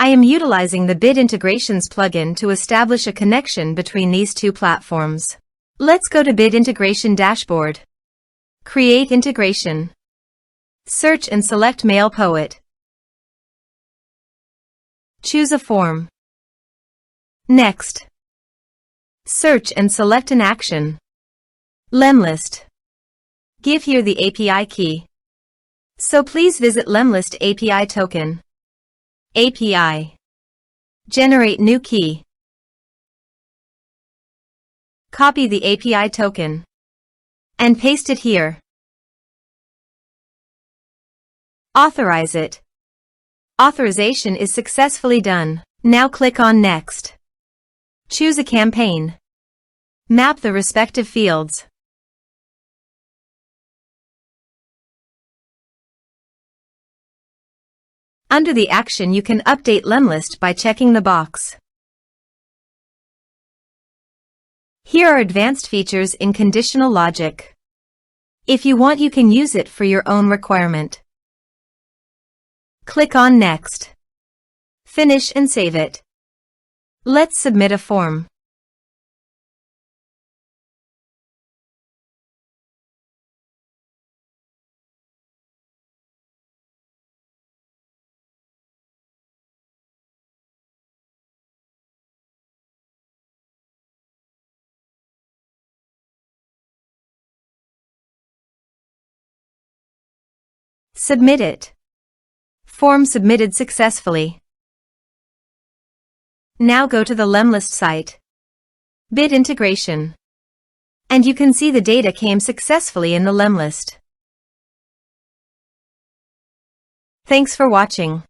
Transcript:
I am utilizing the Bit Integrations plugin to establish a connection between these two platforms. Let's go to Bit Integration Dashboard. Create integration. Search and select MailPoet. Choose a form. Next. Search and select an action. Lemlist. Give here the API key. So please visit Lemlist API token. API. Generate new key. Copy the API token. And paste it here. Authorize it. Authorization is successfully done. Now click on Next. Choose a campaign. Map the respective fields. Under the action you can update Lemlist by checking the box. Here are advanced features in conditional logic. If you want, you can use it for your own requirement. Click on Next. Finish and save it. Let's submit a form. Submit it. Form submitted successfully. Now go to the Lemlist site. Bit Integration. And you can see the data came successfully in the Lemlist. Thanks for watching.